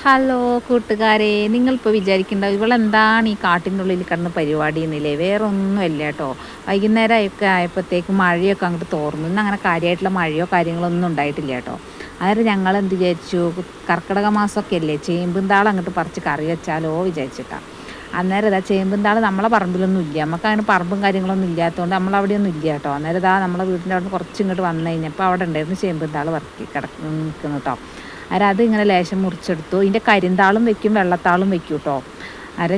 Hello കൂട്ടുകാരെ, നിങ്ങളിപ്പോൾ വിചാരിക്കേണ്ട ഇവളെന്താണ് ഈ കാട്ടിൻ്റെ ഉള്ളിൽ കിടന്ന് പരിപാടി എന്നില്ലേ? വേറെ ഒന്നുമല്ല കേട്ടോ. വൈകുന്നേരമൊക്കെ ആയപ്പോഴത്തേക്ക് മഴയൊക്കെ അങ്ങോട്ട് തോർന്നു. ഇന്ന് അങ്ങനെ കാര്യമായിട്ടുള്ള മഴയോ കാര്യങ്ങളൊന്നും ഉണ്ടായിട്ടില്ല കേട്ടോ. അതായത് ഞങ്ങൾ എന്ത് വിചാരിച്ചു, കർക്കിടക മാസമൊക്കെ അല്ലേ, ചേമ്പുംതാളം അങ്ങോട്ട് പറിച്ച് കറി വെച്ചാലോ വിചാരിച്ചിട്ടാണ്. അന്നേരം ഇതാ ചേമ്പുംതാള് നമ്മളെ പറമ്പിലൊന്നും ഇല്ല, നമുക്ക് അങ്ങനെ പറമ്പും കാര്യങ്ങളൊന്നും ഇല്ലാത്തതുകൊണ്ട് നമ്മളവിടെയൊന്നും ഇല്ല കേട്ടോ. അന്നേരം ഇതാ നമ്മളെ വീടിൻ്റെ അവിടെ നിന്ന് കുറച്ച് ഇങ്ങോട്ട് വന്നു കഴിഞ്ഞപ്പോൾ അവിടെ ഉണ്ടായിരുന്നു ചേമ്പുംതാള് പറക്കി നിൽക്കുന്നു കേട്ടോ. അത് ഇങ്ങനെ ലേശം മുറിച്ചെടുത്തു. ഇതിൻ്റെ കരിന്താളും വെക്കും, വെള്ളത്താളും വെക്കും കേട്ടോ.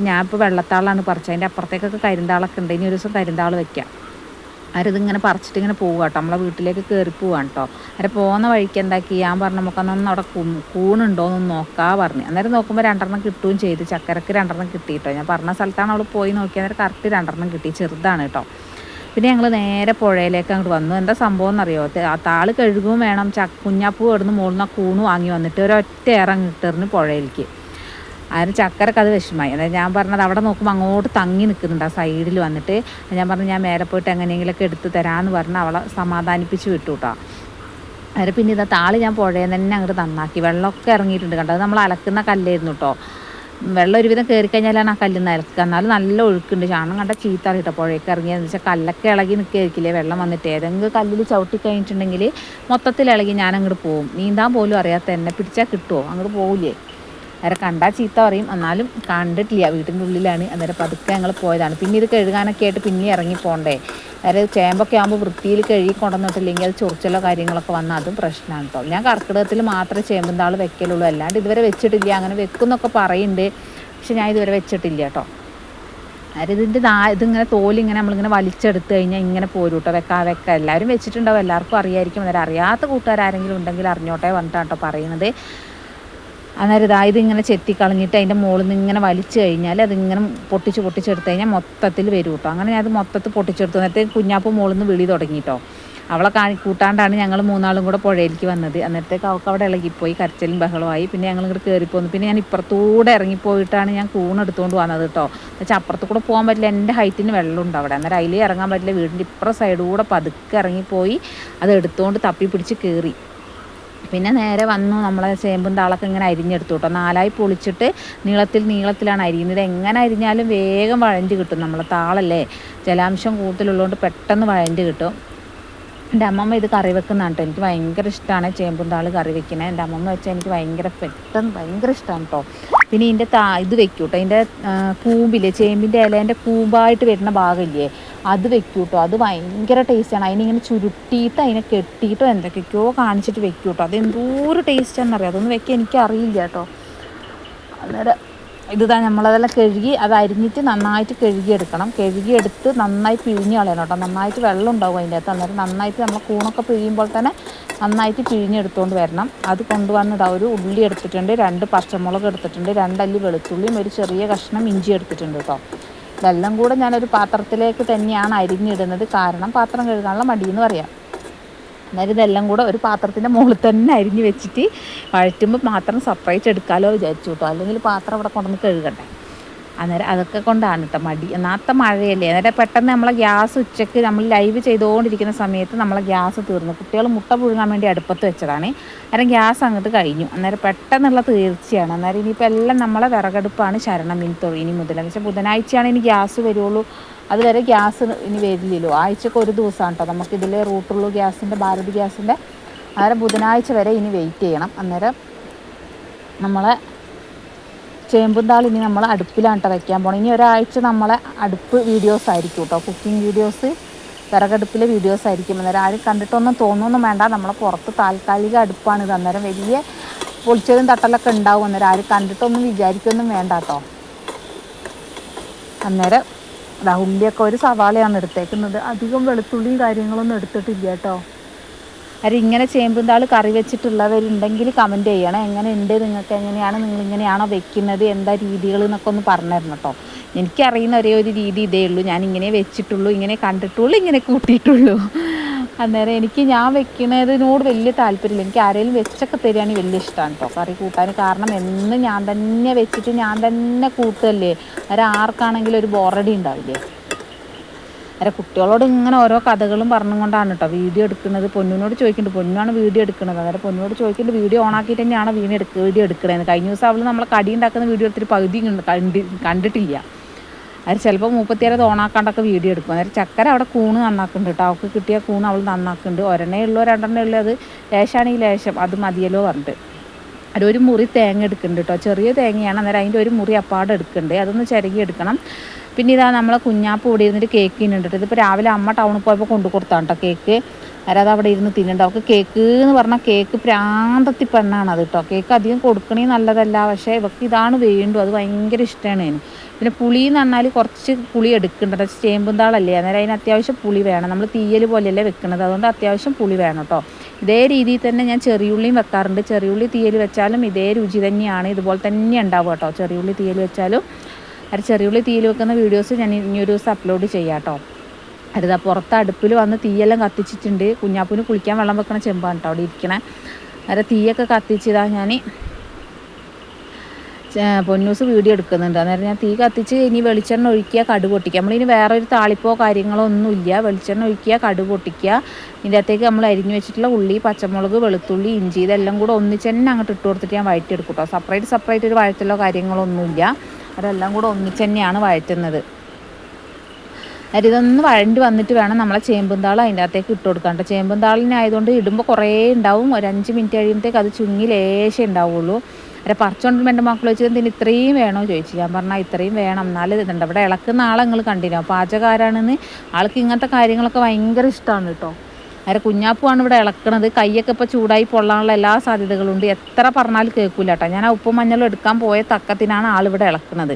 ഞാൻ ഇപ്പോൾ വെള്ളത്താളാണ് പറിച്ചത്. അതിൻ്റെ അപ്പുറത്തേക്കൊക്കെ കരിന്താളൊക്കെ ഉണ്ട്. ഇനി ഒരു ദിവസം കരിന്താൾ വെക്കാം. ഇതിങ്ങനെ പറിച്ചിട്ട് ഇങ്ങനെ പോവുക കേട്ടോ, നമ്മളെ വീട്ടിലേക്ക് കയറി പോവാണ് കേട്ടോ. പോകുന്ന വഴിക്ക് എന്താക്കി, ഞാൻ പറഞ്ഞു നമുക്കൊന്നൊന്ന് അവിടെ കൂണുണ്ടോ എന്നൊന്ന് നോക്കാൻ പറഞ്ഞു. അന്നേരം നോക്കുമ്പോൾ 2 കിട്ടുകയും ചെയ്തു. ചക്കരക്ക് 2 കിട്ടി കേട്ടോ. ഞാൻ പറഞ്ഞ സ്ഥലത്താണ് അവൾ പോയി നോക്കി. അന്നേരം കറക്റ്റ് 2 കിട്ടി, ചെറുതാണ് കേട്ടോ. പിന്നെ ഞങ്ങൾ നേരെ പുഴയിലേക്ക് അങ്ങോട്ട് വന്നു. എന്താ സംഭവം എന്നറിയോ, ആ താള് കഴുകും വേണം. കുഞ്ഞാപ്പൂ ഇടുന്ന് മുകളിൽ നിന്ന് കൂണ് വാങ്ങി വന്നിട്ട് ഒരൊറ്റ ഇറങ്ങിട്ടിരുന്ന് പുഴയിലേക്ക്. ചക്കരക്ക് അത് വിഷമമായി. അതായത് ഞാൻ പറഞ്ഞത് അവിടെ നോക്കുമ്പോൾ അങ്ങോട്ട് തങ്ങി നിൽക്കുന്നുണ്ട് ആ സൈഡിൽ വന്നിട്ട്. ഞാൻ പറഞ്ഞു ഞാൻ മേലെ പോയിട്ട് എങ്ങനെയെങ്കിലുമൊക്കെ എടുത്ത് തരാമെന്ന് പറഞ്ഞ് അവളെ സമാധാനിപ്പിച്ച് വിട്ടു കേട്ടോ. പിന്നെ ഇതാ താള് ഞാൻ പുഴയിൽ തന്നെ അങ്ങോട്ട് നന്നാക്കി. വെള്ളമൊക്കെ ഇറങ്ങിയിട്ടുണ്ട് കണ്ടോ. അത് നമ്മൾ അലക്കുന്ന കല്ലായിരുന്നു കേട്ടോ. വെള്ളം ഒരുവിധം കയറി കഴിഞ്ഞാലാണ് ആ കല്ലിൽ നിന്ന് ഇറക്കുക. എന്നാലും നല്ല ഒഴുക്കുണ്ട്. ചാണം കണ്ട ചീത്ത അറിയിട്ടോ പുഴയൊക്കെ ഇറങ്ങിയെന്ന് വെച്ചാൽ കല്ലൊക്കെ ഇളകി നിൽക്കുകയായിരിക്കില്ലേ വെള്ളം വന്നിട്ട്. ഏതെങ്കിലും കല്ലിൽ ചവിട്ടി കഴിഞ്ഞിട്ടുണ്ടെങ്കിൽ മൊത്തത്തിൽ ഇളകി ഞാൻ അങ്ങോട്ട് പോകും. നീന്താൻ പോലും അറിയാത്ത എന്നെ പിടിച്ചാൽ കിട്ടുമോ, അങ്ങോട്ട് പോകില്ലേ. കണ്ടാൽ ചീത്ത പറയും, എന്നാലും കണ്ടിട്ടില്ല, വീട്ടിൻ്റെ ഉള്ളിലാണ്. അന്നേരം പതുക്കെ ഞങ്ങൾ പോയതാണ്. പിന്നെ ഇത് കഴുകാനൊക്കെ ആയിട്ട് പിന്നെ ഇറങ്ങി പോകണ്ടേ. ചേമ്പൊക്കെ ആകുമ്പോൾ വൃത്തിയിൽ കഴുകി കൊണ്ടുവന്നിട്ടില്ലെങ്കിൽ അത് ചൊറിച്ചലോ കാര്യങ്ങളൊക്കെ വന്നാൽ അതും പ്രശ്നമാണ് കേട്ടോ. ഞാൻ കർക്കിടകത്തിൽ മാത്രമേ ചേമ്പുംതാള് വെക്കലുള്ളൂ, അല്ലാണ്ട് ഇതുവരെ വെച്ചിട്ടില്ല. അങ്ങനെ വെക്കുമെന്നൊക്കെ പറയുന്നുണ്ട്, പക്ഷെ ഞാൻ ഇതുവരെ വെച്ചിട്ടില്ല കേട്ടോ. ഇതിങ്ങനെ തോലിങ്ങനെ നമ്മളിങ്ങനെ വലിച്ചെടുത്ത് കഴിഞ്ഞാൽ ഇങ്ങനെ പോരും കേട്ടോ. വെക്കാം എല്ലാവരും വെച്ചിട്ടുണ്ടാവും, എല്ലാവർക്കും അറിയായിരിക്കും. അന്നേരം അറിയാത്ത കൂട്ടുകാരെങ്കിലും ഉണ്ടെങ്കിൽ അറിഞ്ഞോട്ടെ പറഞ്ഞിട്ടാണ് കേട്ടോ പറയുന്നത്. അന്നേരം ഇതിങ്ങനെ ചെത്തിക്കളഞ്ഞിട്ട് അതിൻ്റെ മുകളിൽ നിന്ന് ഇങ്ങനെ വലിച്ചു കഴിഞ്ഞാൽ അതിങ്ങനെ പൊട്ടിച്ചെടുത്ത് കഴിഞ്ഞാൽ മൊത്തത്തിൽ വരും കേട്ടോ. അങ്ങനെ ഞാൻ അത് മൊത്തത്തിൽ പൊട്ടിച്ചെടുത്തു. എന്നിട്ട് കുഞ്ഞാപ്പ് മുകളിൽ നിന്ന് വിളി തുടങ്ങി കേട്ടോ. അവളെ കൂട്ടാണ്ടാണ് ഞങ്ങൾ 3 കൂടെ പുഴയിലേക്ക് വന്നത്. അന്നേരത്തേക്ക് അവൾക്ക് അവിടെ ഇളകിപ്പോയി, കരച്ചിലും ബഹളമായി. പിന്നെ ഞങ്ങൾ ഇങ്ങോട്ട് കയറിപ്പോന്നു. പിന്നെ ഞാൻ ഇപ്പുറത്തൂടെ ഇറങ്ങിപ്പോയിട്ടാണ് ഞാൻ കൂണെടുത്തുകൊണ്ട് വന്നത് കേട്ടോ. എന്നുവെച്ചാൽ അപ്പുറത്ത് കൂടെ പോകാൻ പറ്റില്ല, എൻ്റെ ഹൈറ്റിന് വെള്ളമുണ്ട് അവിടെ. അന്നേരം അതിലേ ഇറങ്ങാൻ പറ്റില്ല. വീടിൻ്റെ ഇപ്പുറം സൈഡിലൂടെ പതുക്കെ ഇറങ്ങിപ്പോയി അത് എടുത്തുകൊണ്ട് തപ്പി പിടിച്ച് കയറി. പിന്നെ നേരെ വന്നു നമ്മളെ ചേമ്പും താളൊക്കെ ഇങ്ങനെ അരിഞ്ഞെടുത്തു കേട്ടോ. 4ആയി പൊളിച്ചിട്ട് നീളത്തിലാണ് അരിയുന്നത്. എങ്ങനെ അരിഞ്ഞാലും വേഗം വഴഞ്ഞ് കിട്ടും. നമ്മളെ താളല്ലേ, ജലാംശം കൂടുതലുള്ളതുകൊണ്ട് പെട്ടെന്ന് വഴഞ്ഞ് കിട്ടും. എൻ്റെ അമ്മമ്മ ഇത് കറി വെക്കുന്നതാണ് കേട്ടോ. എനിക്ക് ഭയങ്കര ഇഷ്ടമാണ് ചേമ്പും താള് കറി വെക്കുന്നത്. എൻ്റെ അമ്മമ്മ വെച്ചാൽ എനിക്ക് ഭയങ്കര ഇഷ്ടമാണ് കേട്ടോ. പിന്നെ ഇതിൻ്റെ ഇത് വെക്കും കേട്ടോ. അതിൻ്റെ കൂമ്പില്ലേ, ചേമ്പിൻ്റെ ഇലേൻ്റെ കൂമ്പായിട്ട് വരുന്ന ഭാഗമില്ലേ, അത് വെക്കും കേട്ടോ. അത് ഭയങ്കര ടേസ്റ്റാണ്. അതിനിങ്ങനെ ചുരുട്ടിയിട്ട് അതിനെ കെട്ടിയിട്ടോ എന്തൊക്കെയൊക്കെയോ കാണിച്ചിട്ട് വെക്കും കേട്ടോ. അത് എന്തോരം ടേസ്റ്റാണെന്നറിയാം. അതൊന്നും വെക്കാൻ എനിക്കറിയില്ല കേട്ടോ. അന്നേരം നമ്മളതെല്ലാം കഴുകി അത് അരിഞ്ഞിട്ട് നന്നായിട്ട് കഴുകിയെടുക്കണം. കഴുകിയെടുത്ത് നന്നായി പിഴിഞ്ഞ് കളയണം കേട്ടോ. നന്നായിട്ട് വെള്ളം ഉണ്ടാവും അതിൻ്റെ അകത്ത്. അന്നേരം നന്നായിട്ട് നമ്മൾ കൂണൊക്കെ പിഴിയുമ്പോൾ തന്നെ നന്നായിട്ട് പിഴിഞ്ഞെടുത്തുകൊണ്ട് വരണം. അത് കൊണ്ടുവന്നിട്ട് ഒരു ഉള്ളി എടുത്തിട്ടുണ്ട്, 2 പച്ചമുളക് എടുത്തിട്ടുണ്ട്, 2 അല്ലി വെളുത്തുള്ളിയും ഒരു ചെറിയ കഷ്ണം ഇഞ്ചി എടുത്തിട്ടുണ്ട് കേട്ടോ. ഇതെല്ലാം കൂടെ ഞാനൊരു പാത്രത്തിലേക്ക് തന്നെയാണ് അരിഞ്ഞിടുന്നത്, കാരണം പാത്രം കഴുകാനുള്ള മടിയെന്ന് പറയാം. അന്നേരം ഇതെല്ലാം കൂടെ ഒരു പാത്രത്തിൻ്റെ മുകളിൽ തന്നെ അരിഞ്ഞ് വെച്ചിട്ട് വഴറ്റുമ്പോൾ മാത്രം സെപ്പറേറ്റ് എടുക്കാമല്ലോ വിചാരിച്ചു കേട്ടോ. അല്ലെങ്കിൽ പാത്രം അവിടെ കൊണ്ടുവന്ന് കഴുകണ്ടേ. അന്നേരം അതൊക്കെ കൊണ്ടാണ് കേട്ടോ മടി. ഒന്നാമത്തെ മഴയല്ലേ. അന്നേരം പെട്ടെന്ന് നമ്മളെ ഗ്യാസ് ഉച്ചയ്ക്ക് നമ്മൾ ലൈവ് ചെയ്തുകൊണ്ടിരിക്കുന്ന സമയത്ത് നമ്മളെ ഗ്യാസ് തീർന്നു. കുട്ടികൾ മുട്ട പുഴുങ്ങാൻ വേണ്ടി അടുപ്പത്ത് വെച്ചതാണ്. അന്നേരം ഗ്യാസ് അങ്ങോട്ട് കഴിഞ്ഞു. അന്നേരം പെട്ടെന്നുള്ള തീർച്ചയാണ്. അന്നേരം ഇനിയിപ്പോൾ എല്ലാം നമ്മളെ വിറകടുപ്പാണ് ശരണം ഇനി മുതൽ. എന്ന് വെച്ചാൽ ബുധനാഴ്ചയാണ് ഇനി ഗ്യാസ് വരുള്ളൂ. അതുവരെ ഗ്യാസ് ഇനി വരില്ലല്ലോ. ആഴ്ചക്ക് ഒരു ദിവസമാണ് കേട്ടോ നമുക്കിതിൽ റൂട്ടുള്ളൂ ഗ്യാസിൻ്റെ, ഭാരത് ഗ്യാസിൻ്റെ. അന്നേരം ബുധനാഴ്ച വരെ ഇനി വെയിറ്റ് ചെയ്യണം. അന്നേരം നമ്മളെ ചേമ്പുംതാൾ ഇനി നമ്മൾ അടുപ്പിലാണ് കേട്ടോ വയ്ക്കാൻ പോകണം. ഇനി ഒരാഴ്ച നമ്മളെ അടുപ്പ് വീഡിയോസ് ആയിരിക്കും കേട്ടോ, കുക്കിംഗ് വീഡിയോസ്, വിറകടുപ്പിലെ വീഡിയോസ് ആയിരിക്കും. അന്നേരം ആരും കണ്ടിട്ടൊന്നും തോന്നുമൊന്നും വേണ്ട, നമ്മളെ പുറത്ത് താൽക്കാലിക അടുപ്പാണിത്. അന്നേരം വലിയ പൊളിച്ചതും തട്ടലൊക്കെ ഉണ്ടാവും. അന്നേരം ആരും കണ്ടിട്ടൊന്നും വിചാരിക്കൊന്നും വേണ്ട കേട്ടോ. അന്നേരം ഉള്ളിയൊക്കെ ഒരു സവാളയാണ് എടുത്തേക്കുന്നത്. അധികം വെളുത്തുള്ളിയും കാര്യങ്ങളൊന്നും എടുത്തിട്ടില്ല കേട്ടോ. ഇങ്ങനെ ചേമ്പുംതാള് കറി വെച്ചിട്ടുള്ളവരുണ്ടെങ്കിൽ കമൻറ്റ് ചെയ്യണം. എങ്ങനെയുണ്ട്, നിങ്ങൾക്ക് എങ്ങനെയാണ്, നിങ്ങളിങ്ങനെയാണോ വെക്കുന്നത്, എന്താ രീതികൾ എന്നൊക്കെ ഒന്ന് പറഞ്ഞു തരണം കേട്ടോ. എനിക്കറിയുന്ന ഒരേ ഒരു രീതി ഇതേ ഉള്ളൂ. ഞാൻ ഇങ്ങനെ വെച്ചിട്ടുള്ളൂ, ഇങ്ങനെ കണ്ടിട്ടുള്ളൂ, ഇങ്ങനെ കൂട്ടിയിട്ടുള്ളൂ. അന്നേരം ഞാൻ വെക്കുന്നതിനോട് വലിയ താല്പര്യമില്ല. എനിക്ക് ആരെങ്കിലും വെച്ചൊക്കെ തരികയാണെങ്കിൽ വലിയ ഇഷ്ടമാണ് കേട്ടോ കറി കൂട്ടാൻ. കാരണം എന്ന് ഞാൻ തന്നെ വെച്ചിട്ട് ഞാൻ തന്നെ കൂട്ടുകയല്ലേ, ആർക്കാണെങ്കിലും ഒരു ബോറടി ഉണ്ടാവില്ലേ. അരെ കുട്ടികളോട് ഇങ്ങനെ ഓരോ കഥകളും പറഞ്ഞുകൊണ്ടാണ് കേട്ടോ വീഡിയോ എടുക്കുന്നത്. പൊന്നിനോട് ചോദിക്കുന്നുണ്ട്, പൊന്നാണ് വീഡിയോ എടുക്കുന്നത്. അന്നേരം പൊന്നിനോട് ചോദിക്കുന്നുണ്ട് വീഡിയോ ഓൺ ആക്കിയിട്ട് തന്നെയാണ് വീഡിയോ എടുക്കണത്. കഴിഞ്ഞ ദിവസം അവൾ നമ്മളെ കടി ഉണ്ടാക്കുന്ന വീഡിയോ എടുത്തിട്ട് പകുതി കണ്ടിട്ടില്ല. അത് ചിലപ്പോൾ 36 ഓണാക്കാണ്ടൊക്കെ വീഡിയോ എടുക്കും. അന്നേരം ചക്കര അവിടെ കൂണ് നന്നാക്കുന്നുണ്ട് കേട്ടോ. അവൾക്ക് കിട്ടിയ കൂണ് അവൾ നന്നാക്കുന്നുണ്ട്. ഒരെണ്ണേ ഉള്ളൂ 2 ഉള്ളൂ, അത് ലേശാണെങ്കിൽ ലേശം അത് മതിയല്ലോ പറഞ്ഞിട്ട് ഒരു മുറി തേങ്ങ എടുക്കുന്നുണ്ട് കേട്ടോ. ചെറിയ തേങ്ങയാണ്. അന്നേരം അതിൻ്റെ ഒരു മുറി അപ്പാടെ എടുക്കുന്നുണ്ട്, അതൊന്ന് ചിരകി എടുക്കണം. പിന്നെ ഇതാ നമ്മളെ കുഞ്ഞാപ്പ് ഇവിടെ ഇരുന്നിട്ട് കേക്ക് തിന്നുന്നുണ്ട്. ഇതിപ്പോൾ രാവിലെ അമ്മ ടൗണിൽ പോയപ്പോൾ കൊണ്ടു കൊടുത്താണ് കേട്ടോ കേക്ക്. അതായത് അവിടെ ഇരുന്ന് തിന്നുന്നുണ്ട്. അവൾക്ക് കേക്ക് എന്ന് പറഞ്ഞാൽ കേക്ക് പ്രാന്തത്തി പെണ്ണാണ് അത് കേട്ടോ. കേക്ക് അധികം കൊടുക്കണേ നല്ലതല്ല, പക്ഷേ ഇവർക്ക് ഇതാണ് വേണ്ടു, അത് ഭയങ്കര ഇഷ്ടമാണ് അതിന്. പിന്നെ പുളി എന്ന് പറഞ്ഞാൽ കുറച്ച് പുളി എടുക്കുന്നുണ്ട്, ചേമ്പുന്താളല്ലേ, അന്നേരം അതിന് അത്യാവശ്യം പുളി വേണം. നമ്മൾ തീയൽ പോലെയല്ലേ വെക്കുന്നത്, അതുകൊണ്ട് അത്യാവശ്യം പുളി വേണം കേട്ടോ. ഇതേ രീതിയിൽ തന്നെ ഞാൻ ചെറിയുള്ളിയും വെക്കാറുണ്ട്. ചെറിയുള്ളി തീയൽ വെച്ചാലും ഇതേ രുചി തന്നെയാണ്, ഇതുപോലെ തന്നെ ഉണ്ടാവും കേട്ടോ. ചെറിയുള്ളി തീയൽ വെച്ചാലും അത് ചെറിയുള്ളി തീയൽ വെക്കുന്ന വീഡിയോസ് ഞാൻ ഇനിയൊരു ദിവസം അപ്ലോഡ് ചെയ്യാം കേട്ടോ. അടുത്ത പുറത്ത് അടുപ്പിൽ വന്ന് തീയെല്ലാം കത്തിച്ചിട്ടുണ്ട്. കുഞ്ഞാപ്പൂന് കുളിക്കാൻ വെള്ളം വെക്കണ ചെമ്പാണ് കേട്ടോ അവിടെ ഇരിക്കണേ. അന്നേരം തീയൊക്കെ കത്തിച്ചതാ ഞാൻ പൊന്നൂസ് വീഡിയോ എടുക്കുന്നുണ്ട്. അന്നേരം ഞാൻ തീ കത്തിച്ച് ഇനി വെളിച്ചെണ്ണ ഒഴിക്കുക, കടുക് പൊട്ടിക്കുക. നമ്മളിനി വേറെ ഒരു താളിപ്പോ കാര്യങ്ങളോ ഒന്നുമില്ല. വെളിച്ചെണ്ണ ഒഴിക്കുക, കടുക് പൊട്ടിക്കുക. ഇതിൻ്റെ അകത്തേക്ക് നമ്മൾ അരിഞ്ഞു വെച്ചിട്ടുള്ള ഉള്ളി, പച്ചമുളക്, വെളുത്തുള്ളി, ഇഞ്ചി ഇതെല്ലാം കൂടെ ഒന്നിച്ച് തന്നെ അങ്ങോട്ട് ഇട്ട് കൊടുത്തിട്ട് ഞാൻ വഴറ്റിയെടുക്കും കേട്ടോ. സെപ്പറേറ്റ് ഒരു വഴറ്റലോ കാര്യങ്ങളോ ഒന്നുമില്ല. അതെല്ലാം കൂടെ ഒന്നിച്ച് തന്നെയാണ് വഴറ്റുന്നത്. ഇതൊന്ന് വഴണ്ടി വന്നിട്ട് വേണം നമ്മളെ ചേമ്പുംതാൾ അതിൻ്റെ അകത്തേക്ക് ഇട്ട് കൊടുക്കാണ്ട്. ചേമ്പുംതാളിനായതുകൊണ്ട് ഇടുമ്പോൾ കുറേ ഉണ്ടാവും, ഒരു 5 മിനിറ്റ് കഴിയുമ്പോഴത്തേക്ക് അത് ചുങ്ങി ലേശം ഉണ്ടാവുള്ളൂ. അരെ പറിച്ചുകൊണ്ടുമ്പോൾ എൻ്റെ മക്കൾ വെച്ചത് എന്തിന് ഇത്രയും വേണോ ചോദിച്ചു. ഞാൻ പറഞ്ഞാൽ ഇത്രയും വേണം, എന്നാലും ഇതുണ്ട്. ഇവിടെ ഇളക്കുന്ന ആളെ നിങ്ങൾ കണ്ടിനോ, പാചകക്കാരാണെന്ന്. ആൾക്ക് ഇങ്ങനത്തെ കാര്യങ്ങളൊക്കെ ഭയങ്കര ഇഷ്ടമാണ് കേട്ടോ. അരെ കുഞ്ഞാപ്പുമാണ് ഇവിടെ ഇളക്കണത്. കൈയൊക്കെ ഇപ്പോൾ ചൂടായി പൊള്ളാനുള്ള എല്ലാ സാധ്യതകളുണ്ട്. എത്ര പറഞ്ഞാലും കേൾക്കില്ല കേട്ടോ. ഞാൻ ആ ഉപ്പും മഞ്ഞളും എടുക്കാൻ പോയ തക്കത്തിനാണ് ആളിവിടെ ഇളക്കുന്നത്.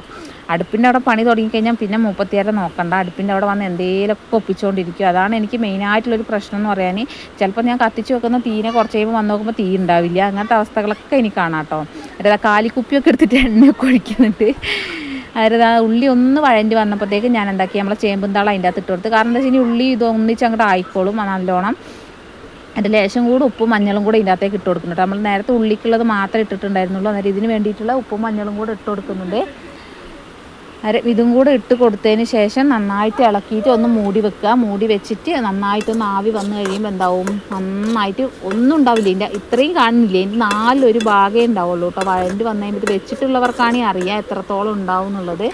അടുപ്പിൻ്റെ അവിടെ പണി തുടങ്ങിക്കഴിഞ്ഞാൽ പിന്നെ 36 നോക്കണ്ട, അടുപ്പിൻ്റെ അവിടെ വന്ന് എന്തെങ്കിലുമൊക്കെ ഒപ്പിച്ചുകൊണ്ടിരിക്കും. അതാണ് എനിക്ക് മെയിനായിട്ടുള്ളൊരു പ്രശ്നം എന്ന് പറയാൻ. ചിലപ്പോൾ ഞാൻ കത്തിച്ച് വെക്കുന്ന തീനെ കുറച്ച് കഴിയുമ്പോൾ വന്ന് നോക്കുമ്പോൾ തീ ഉണ്ടാവില്ല. അങ്ങനത്തെ അവസ്ഥകളൊക്കെ എനിക്ക് കാണാം കേട്ടോ. അതായത് കാലിക്കുപ്പിയൊക്കെ എടുത്തിട്ട് എണ്ണയൊക്കെ ഒഴിക്കുന്നുണ്ട്. അതായത് ആ ഉള്ളി ഒന്ന് വഴണ്ടി വന്നപ്പോഴത്തേക്ക് ഞാൻ എന്താക്കി, നമ്മളെ ചേമ്പുംതാളം അതിൻ്റെ അകത്ത് ഇട്ട് കൊടുത്ത്. കാരണം എന്താ വെച്ച് കഴിഞ്ഞാൽ ഉള്ളി ഇത് ഒന്നിച്ച് അങ്ങോട്ട് ആയിക്കോളും നല്ലോണം. അതിൻ്റെ ലേശം കൂടെ ഉപ്പും മഞ്ഞളും കൂടെ ഇതിൻ്റെ അകത്തേക്ക് ഇട്ട് കൊടുക്കുന്നുണ്ട്. നമ്മൾ നേരത്തെ ഉള്ളിക്കുള്ളത് മാത്രമേ ഇട്ടിട്ടുണ്ടായിരുന്നുള്ളൂ. അന്നേരം ഇതിന് വേണ്ടിയിട്ടുള്ള ഉപ്പും മഞ്ഞളും കൂടെ ഇട്ട് കൊടുക്കുന്നുണ്ട്. ഇതും കൂടെ ഇട്ട് കൊടുത്തതിന് ശേഷം നന്നായിട്ട് ഇളക്കിയിട്ട് ഒന്ന് മൂടി വെക്കുക. മൂടി വെച്ചിട്ട് നന്നായിട്ടൊന്ന് ആവി വന്നു കഴിയുമ്പോൾ എന്താവും, നന്നായിട്ട് ഒന്നും ഉണ്ടാവില്ല. ഇതിൻ്റെ ഇത്രയും കാണില്ലേ, ഇതിൻ്റെ 4 ഭാഗമേ ഉണ്ടാവുള്ളൂ കേട്ടോ. വഴണ്ടി വന്നു കഴിയുമ്പോൾ ഇത് വെച്ചിട്ടുള്ളവർക്കാണെങ്കിൽ അറിയാം എത്രത്തോളം ഉണ്ടാവും എന്നുള്ളത്.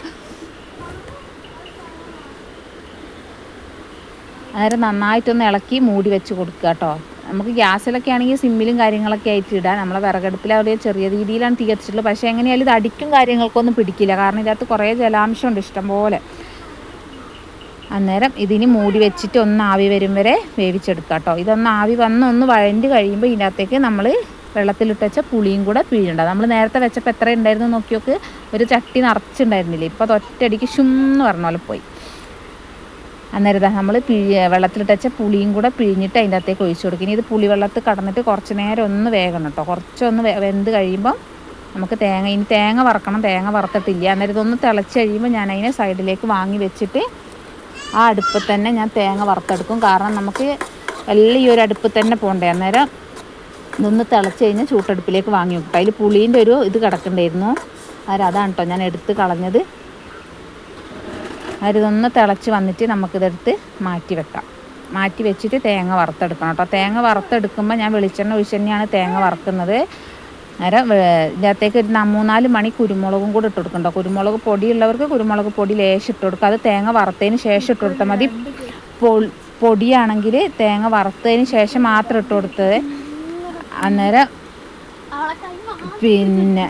അന്നേരം നന്നായിട്ടൊന്ന് ഇളക്കി മൂടി വെച്ച് കൊടുക്കുക കേട്ടോ. നമുക്ക് ഗ്യാസിലൊക്കെ ആണെങ്കിൽ സിമ്മിലും കാര്യങ്ങളൊക്കെ ആയിട്ട് ഇടാം. നമ്മളെ വിറകടുപ്പിൽ അവിടെ ചെറിയ രീതിയിലാണ് തീ കത്തിച്ചിട്ടുള്ളത്. പക്ഷേ എങ്ങനെയായാലും ഇത് അടിക്കും കാര്യങ്ങൾക്കൊന്നും പിടിക്കില്ല, കാരണം ഇതിനകത്ത് കുറേ ജലാംശമുണ്ട് ഇഷ്ടം പോലെ. അന്നേരം ഇതിന് മൂടി വെച്ചിട്ട് ഒന്ന് ആവി വരും വരെ വേവിച്ചെടുക്കുക കേട്ടോ. ഇതൊന്ന് ആവി വന്ന് ഒന്ന് വഴണ്ടി കഴിയുമ്പോൾ ഇതിനകത്തേക്ക് നമ്മൾ വെള്ളത്തിലിട്ട് വെച്ച പുളിയും കൂടെ പിഴിയുണ്ടാവും. നമ്മൾ നേരത്തെ വെച്ചപ്പോൾ എത്ര ഉണ്ടായിരുന്നു നോക്കിയൊക്കെ, ഒരു ചട്ടി നിറച്ചുണ്ടായിരുന്നില്ലേ, ഇപ്പോൾ അത് ഒറ്റയടിക്ക് ഷുന്ന് പറഞ്ഞ പോലെ പോയി. അന്നേരം നമ്മൾ വെള്ളത്തിലിട്ട് വെച്ച പുളിയും കൂടെ പിഴിഞ്ഞിട്ട് അതിൻ്റെ അകത്തേക്ക് ഒഴിച്ചു കൊടുക്കും. ഇനി ഇത് പുളി വെള്ളത്തിൽ കടന്നിട്ട് കുറച്ച് നേരം ഒന്ന് വേഗണം കേട്ടോ. കുറച്ചൊന്ന് വെന്ത് കഴിയുമ്പം നമുക്ക് തേങ്ങ വറക്കണം. തേങ്ങ വറുത്തിട്ടില്ല. അന്നേരം ഇതൊന്ന് തിളച്ച് കഴിയുമ്പോൾ ഞാൻ അതിനെ സൈഡിലേക്ക് വാങ്ങി വെച്ചിട്ട് ആ അടുപ്പിൽ തന്നെ ഞാൻ തേങ്ങ വറുത്തെടുക്കും. കാരണം നമുക്ക് എല്ലാം ഈ ഒരു അടുപ്പിൽ തന്നെ പോകണ്ടേ. അന്നേരം ഇതൊന്ന് തിളച്ച് കഴിഞ്ഞാൽ ചൂട്ടടുപ്പിലേക്ക് വാങ്ങി വെക്കും. അതിൽ പുളീൻ്റെ ഒരു ഇത് കിടക്കണ്ടായിരുന്നു. അതാണ് കേട്ടോ ഞാൻ എടുത്ത് കളഞ്ഞത്. ഇതൊന്ന് തിളച്ച് വന്നിട്ട് നമുക്കിതെടുത്ത് മാറ്റി വെക്കാം. മാറ്റി വെച്ചിട്ട് തേങ്ങ വറുത്തെടുക്കണം കേട്ടോ. തേങ്ങ വറുത്തെടുക്കുമ്പോൾ ഞാൻ വെളിച്ചെണ്ണ ഒഴിച്ച് തന്നെയാണ് തേങ്ങ വറുക്കുന്നത്. അന്നേരം ഇതിനകത്തേക്ക് ഒരു 3-4 മണി കുരുമുളകും കൂടെ ഇട്ട് കൊടുക്കണ്ടോ. കുരുമുളക് പൊടിയുള്ളവർക്ക് കുരുമുളക് പൊടി ലേശം ഇട്ട് കൊടുക്കുക. അത് തേങ്ങ വറുത്തതിന് ശേഷം ഇട്ട് കൊടുത്താൽ മതി. പൊടിയാണെങ്കിൽ തേങ്ങ വറുത്തതിന് ശേഷം മാത്രം ഇട്ട് കൊടുത്തത്. അന്നേരം പിന്നെ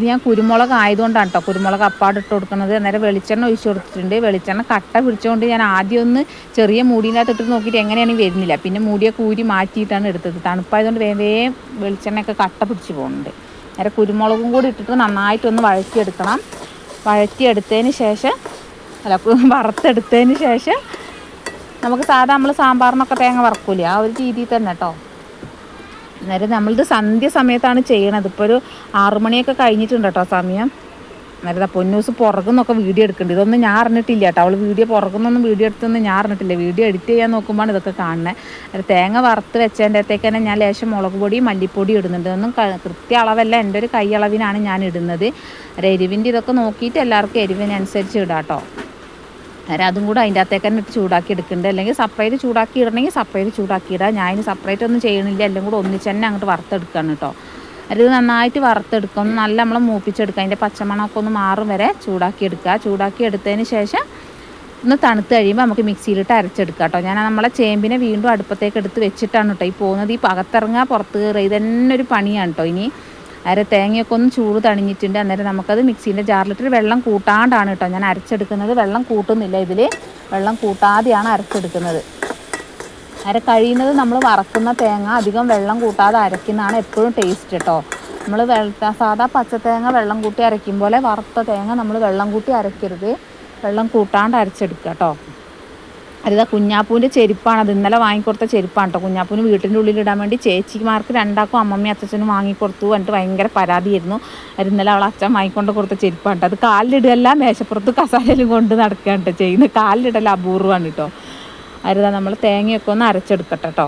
ഞാൻ കുരുമുളക് ആയതുകൊണ്ടാണ് കേട്ടോ കുരുമുളക് അപ്പാട് ഇട്ട് കൊടുക്കുന്നത്. അന്നേരം വെളിച്ചെണ്ണ ഒഴിച്ച് കൊടുത്തിട്ടുണ്ട്. വെളിച്ചെണ്ണ കട്ട പിടിച്ചുകൊണ്ട് ഞാൻ ആദ്യം ഒന്ന് ചെറിയ മൂടിനകത്ത് ഇട്ട് നോക്കിയിട്ട് എങ്ങനെയാണെങ്കിൽ വരുന്നില്ല. പിന്നെ മൂടിയൊക്കെ ഊരി മാറ്റിയിട്ടാണ് എടുത്തത്. തണുപ്പായതുകൊണ്ട് വേഗം വെളിച്ചെണ്ണയൊക്കെ കട്ട പിടിച്ച് പോകുന്നുണ്ട്. അന്നേരം കുരുമുളകും കൂടി ഇട്ടിട്ട് നന്നായിട്ടൊന്ന് വഴറ്റിയെടുക്കണം. വഴറ്റിയെടുത്തതിന് ശേഷം വറുത്തെടുത്തതിന് ശേഷം നമുക്ക് സാധാ നമ്മൾ സാമ്പാറിനൊക്കെ തേങ്ങ വറക്കൂലേ, ആ ഒരു രീതിയിൽ തന്നെ കേട്ടോ. അന്നേരം നമ്മളിത് സന്ധ്യ സമയത്താണ് ചെയ്യണത്. ഇപ്പോൾ ഒരു 6 മണിയൊക്കെ കഴിഞ്ഞിട്ടുണ്ട് കേട്ടോ സമയം. അന്നേരം പൊന്നൂസ് പുറകുന്നൊക്കെ വീഡിയോ എടുക്കുന്നുണ്ട്. ഇതൊന്നും ഞാൻ അറിഞ്ഞിട്ടില്ല കേട്ടോ. അവൾ പുറകുന്നൊന്നും വീഡിയോ എടുത്തൊന്നും ഞാൻ അറിഞ്ഞിട്ടില്ല. വീഡിയോ എഡിറ്റ് ചെയ്യാൻ നോക്കുമ്പോൾ ഇതൊക്കെ കാണുന്നത്. അത് തേങ്ങ വറുത്ത് വെച്ചതിൻ്റെ അകത്തേക്ക് തന്നെ ഞാൻ ലേശം മുളക് പൊടിയും മല്ലിപ്പൊടിയും ഇടുന്നുണ്ട്. ഇതൊന്നും കൃത്യ അളവല്ല, എൻ്റെ ഒരു കൈ അളവിനാണ് ഞാൻ ഇടുന്നത്. എരിവിൻ്റെ ഇതൊക്കെ നോക്കിയിട്ട് എല്ലാവർക്കും എരിവിനനുസരിച്ച് ഇടാം കേട്ടോ. അന്നേരം അതും കൂടെ അതിൻ്റെ അകത്തേക്ക് തന്നെ ഇട്ട് ചൂടാക്കി എടുക്കുന്നുണ്ട്. അല്ലെങ്കിൽ സെപ്പറേറ്റ് ചൂടാക്കി ഇടണമെങ്കിൽ സെപ്പറേറ്റ് ചൂടാക്കി ഇടാം. ഞാൻ ഇനി സെപ്പറേറ്റ് ഒന്നും ചെയ്യണില്ല, എല്ലാം കൂടെ ഒന്നിച്ച് തന്നെ അങ്ങോട്ട് വറുത്തെടുക്കുകയാണ് കേട്ടോ. അത് നന്നായിട്ട് വറുത്തെടുക്കും, നല്ല നമ്മൾ മൂപ്പിച്ചെടുക്കുക. അതിൻ്റെ പച്ചമണമൊക്കെ ഒന്ന് മാറും വരെ ചൂടാക്കി എടുക്കുക. ചൂടാക്കി എടുത്തതിന് ശേഷം ഒന്ന് തണുത്ത് കഴിയുമ്പോൾ നമുക്ക് മിക്സിയിലിട്ട് അരച്ചെടുക്കുക കേട്ടോ. ഞാൻ നമ്മളെ ചേമ്പിനെ വീണ്ടും അടുപ്പത്തേക്ക് എടുത്ത് വെച്ചിട്ടാണ് കേട്ടോ ഈ പോകുന്നത്. ഈ അകത്തിറങ്ങുക പുറത്ത് കയറുക ഇതന്നെ ഒരു പണിയാണ് കേട്ടോ. ഇനി തേങ്ങയൊക്കെ ഒന്ന് ചൂട് തണിഞ്ഞിട്ടുണ്ട്. അന്നേരം നമുക്കത് മിക്സീൻ്റെ ജാറിലിട്ട് വെള്ളം കൂട്ടാണ്ടാണ് കേട്ടോ ഞാൻ അരച്ചെടുക്കുന്നത്. വെള്ളം കൂട്ടുന്നില്ല, ഇതിൽ വെള്ളം കൂട്ടാതെയാണ് അരച്ചെടുക്കുന്നത്. കഴിയുന്നത് നമ്മൾ വറക്കുന്ന തേങ്ങ അധികം വെള്ളം കൂട്ടാതെ അരയ്ക്കുന്നതാണ് എപ്പോഴും ടേസ്റ്റ് കേട്ടോ. നമ്മൾ സാധാ പച്ചത്തേങ്ങ വെള്ളം കൂട്ടി അരയ്ക്കും പോലെ വറുത്ത തേങ്ങ നമ്മൾ വെള്ളം കൂട്ടി അരയ്ക്കരുത്, വെള്ളം കൂട്ടാണ്ട് അരച്ചെടുക്കുക കേട്ടോ. അതിതാ കുഞ്ഞാപ്പൂവിൻ്റെ ചെരുപ്പാണ്, അത് ഇന്നലെ വാങ്ങിക്കൊടുത്ത ചെരുപ്പാണ് കേട്ടോ. കുഞ്ഞാപ്പൂവിന് വീട്ടിൻ്റെ ഉള്ളിലിടാൻ വേണ്ടി ചേച്ചിമാർക്ക് രണ്ടാക്കും അമ്മമ്മയും അച്ഛനും വാങ്ങിക്കൊടുത്തു. എന്നിട്ട് ഭയങ്കര പരാതിയായിരുന്നു. അത് ഇന്നലെ അവളെ അച്ഛൻ വാങ്ങിക്കൊണ്ട് കൊടുത്ത ചെരുപ്പാണ് കേട്ടോ. അത് കാലിലിടല്ല, മേശപ്പുറത്ത് കസാലയിലും കൊണ്ട് നടക്കുകയാണ് കേട്ടോ ചെയ്യുന്നത്. കാലിലിടല്ല അപൂർവമാണ് കേട്ടോ. അതിതാ നമ്മൾ തേങ്ങയൊക്കെ ഒന്ന് അരച്ചെടുക്കട്ടെ കേട്ടോ.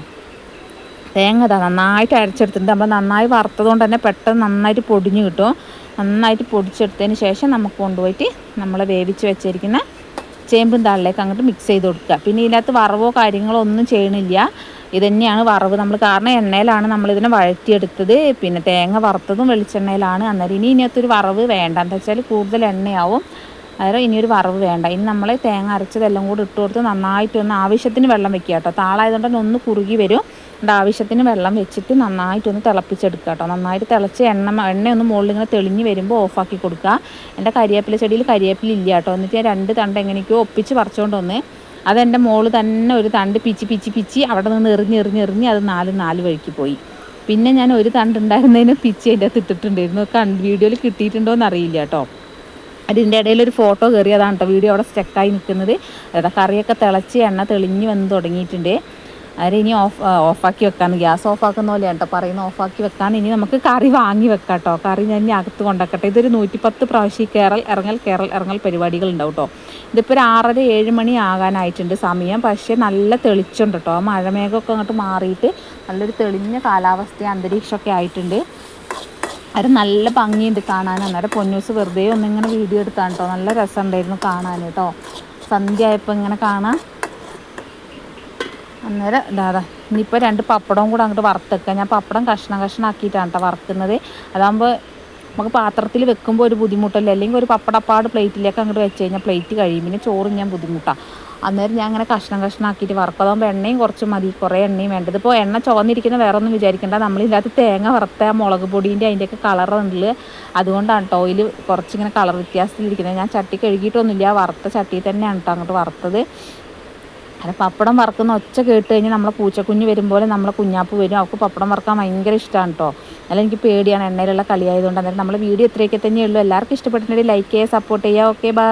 തേങ്ങ ഇതാ നന്നായിട്ട് അരച്ചെടുത്തിട്ടുണ്ട്. നമ്മൾ നന്നായി വറുത്തതുകൊണ്ട് തന്നെ പെട്ടെന്ന് നന്നായിട്ട് പൊടിഞ്ഞ് കിട്ടും. നന്നായിട്ട് പൊടിച്ചെടുത്തതിന് ശേഷം നമുക്ക് കൊണ്ടുപോയിട്ട് നമ്മൾ വേവിച്ച് വെച്ചിരിക്കുന്ന ചേമ്പും താളിലേക്ക് അങ്ങോട്ട് മിക്സ് ചെയ്ത് കൊടുക്കുക. പിന്നെ ഇതിനകത്ത് വറവോ കാര്യങ്ങളോ ഒന്നും ചെയ്യണില്ല, ഇത് തന്നെയാണ് വറവ് നമ്മൾ. കാരണം എണ്ണയിലാണ് നമ്മളിതിനെ വഴറ്റിയെടുത്തത്, പിന്നെ തേങ്ങ വറുത്തതും വെളിച്ചെണ്ണയിലാണ്. അന്നേരം ഇതിനകത്തൊരു വറവ് വേണ്ട, എന്താ വെച്ചാൽ കൂടുതൽ എണ്ണയാവും. അന്നേരം ഇനിയൊരു വറവ് വേണ്ട. ഇനി നമ്മൾ തേങ്ങ അരച്ചതെല്ലാം കൂടി ഇട്ട് കൊടുത്ത് നന്നായിട്ടൊന്ന് ആവശ്യത്തിന് വെള്ളം വെക്കുക കേട്ടോ. താളായതുകൊണ്ട് തന്നെ ഒന്ന് കുറുകി വരും. അതുകൊണ്ട് ആവശ്യത്തിന് വെള്ളം വെച്ചിട്ട് നന്നായിട്ടൊന്ന് തിളപ്പിച്ചെടുക്കുക കേട്ടോ. നന്നായിട്ട് തിളച്ച് എണ്ണയൊന്ന് മുകളിൽ ഇങ്ങനെ തെളിഞ്ഞ് വരുമ്പോൾ ഓഫാക്കി കൊടുക്കുക. എൻ്റെ കരിവേപ്പില ചെടിയിൽ കരിവേപ്പില ഇല്ല കേട്ടോ. എന്നിട്ട് ഞാൻ 2 തണ്ട് എങ്ങനെയൊക്കെയോ ഒപ്പിച്ച് പറിച്ചുകൊണ്ട് വന്ന് അതെൻ്റെ മോള് തന്നെ ഒരു തണ്ട് പിച്ചി അവിടെ നിന്ന് എറിഞ്ഞ് അത് 4 വഴിക്ക് പോയി. പിന്നെ ഞാൻ ഒരു തണ്ട് ഉണ്ടായിരുന്നതിന് പിച്ചി അതിൻ്റെ അകത്ത് ഇട്ടിട്ടുണ്ടായിരുന്നു. വീഡിയോയിൽ കിട്ടിയിട്ടുണ്ടോ എന്ന് അറിയില്ല കേട്ടോ. അതിൻ്റെ ഇടയിലൊരു ഫോട്ടോ കയറിയതാണ് കേട്ടോ, വീഡിയോ അവിടെ സ്റ്റക്കായി നിൽക്കുന്നത്. അതായത് കറിയൊക്കെ തിളച്ച് എണ്ണ തെളിഞ്ഞ് വന്ന് തുടങ്ങിയിട്ടുണ്ട്. അത് ഇനി ഓഫാക്കി വെക്കാമെന്ന്, ഗ്യാസ് ഓഫാക്കുന്ന പോലെയാണ് കേട്ടോ പറയുന്നത്. ഓഫാക്കി വെക്കാൻ ഇനി നമുക്ക് കറി വാങ്ങി വെക്കാം കേട്ടോ. കറി ഞാൻ ഇനി അകത്ത് കൊണ്ടാക്കട്ടെ. ഇതൊരു 110 പ്രാവശ്യം കയറൽ ഇറങ്ങൽ പരിപാടികൾ ഉണ്ടാവും കേട്ടോ. ഇതിപ്പോൾ ഒരു 6:30-7 മണി ആകാനായിട്ടുണ്ട് സമയം. പക്ഷേ നല്ല തെളിച്ചുണ്ട് കേട്ടോ. ആ മഴമേഘമൊക്കെ അങ്ങോട്ട് മാറിയിട്ട് നല്ലൊരു തെളിഞ്ഞ കാലാവസ്ഥ അന്തരീക്ഷമൊക്കെ ആയിട്ടുണ്ട്. അത് നല്ല ഭംഗിയുണ്ട് കാണാൻ. അന്നേരം പൊന്നൂസ് വെറുതെ ഒന്നിങ്ങനെ വീഡിയോ എടുത്താണ് കേട്ടോ. നല്ല രസമുണ്ടായിരുന്നു കാണാൻ കേട്ടോ. സന്ധ്യ ആയപ്പോൾ ഇങ്ങനെ കാണാം. അന്നേരം ഇതാ ഇനിയിപ്പോൾ 2 പപ്പടവും കൂടെ അങ്ങോട്ട് വറുത്തെക്കുക. ഞാൻ പപ്പടം കഷ്ണാക്കിയിട്ടാണ് കേട്ടോ വറുക്കുന്നത്. അതാകുമ്പോൾ നമുക്ക് പാത്രത്തിൽ വെക്കുമ്പോൾ ഒരു ബുദ്ധിമുട്ടല്ലേ. അല്ലെങ്കിൽ ഒരു പപ്പടപ്പാട് പ്ലേറ്റിലേക്ക് അങ്ങോട്ട് വെച്ച് കഴിഞ്ഞാൽ പ്ലേറ്റ് കഴിയും, പിന്നെ ചോറ് ഞാൻ ബുദ്ധിമുട്ടാണ്. അന്നേരം ഞാൻ അങ്ങനെ കഷ്ണാക്കിയിട്ട് വറുക്കും. അതാകുമ്പോൾ എണ്ണയും കുറച്ച് മതി, കുറേ എണ്ണയും വേണ്ടത്. ഇപ്പോൾ എണ്ണ ചുവന്നിരിക്കുന്ന വേറെ ഒന്നും വിചാരിക്കേണ്ട, നമ്മളിതിനകത്ത് തേങ്ങ വറുത്ത മുളക് പൊടീൻ്റെ അതിൻ്റെയൊക്കെ കളറുണ്ട്. അതുകൊണ്ടാണ് കേട്ടോ ഓയിൽ കുറച്ചിങ്ങനെ കളർ വ്യത്യാസത്തിലിരിക്കുന്നത്. ഞാൻ ചട്ടി കഴുകിയിട്ടൊന്നുമില്ല, വറുത്ത ചട്ടിയിൽ തന്നെയാണ് കേട്ടോ അങ്ങോട്ട് വറുത്തത്. അല്ല പപ്പടം വറുക്കുന്ന ഒച്ച കേട്ട് കഴിഞ്ഞാൽ നമ്മളെ പൂച്ചക്കുഞ്ഞ് വരുമ്പോൾ നമ്മളെ കുഞ്ഞാപ്പ് വരും. അവൾക്ക് പപ്പടം വറുക്കാൻ ഭയങ്കര ഇഷ്ടമാണ് കേട്ടോ. അല്ല എനിക്ക് പേടിയാണ് എണ്ണയിലുള്ള കളിയായതുകൊണ്ട്. അന്നേരം നമ്മൾ വീഡിയോ ഇത്രയൊക്കെ തന്നെയുള്ളൂ. എല്ലാവർക്കും ഇഷ്ടപ്പെട്ടിട്ടുണ്ടെങ്കിൽ ലൈക്ക് ചെയ്യുക, സപ്പോർട്ട് ചെയ്യുക. Okay bye.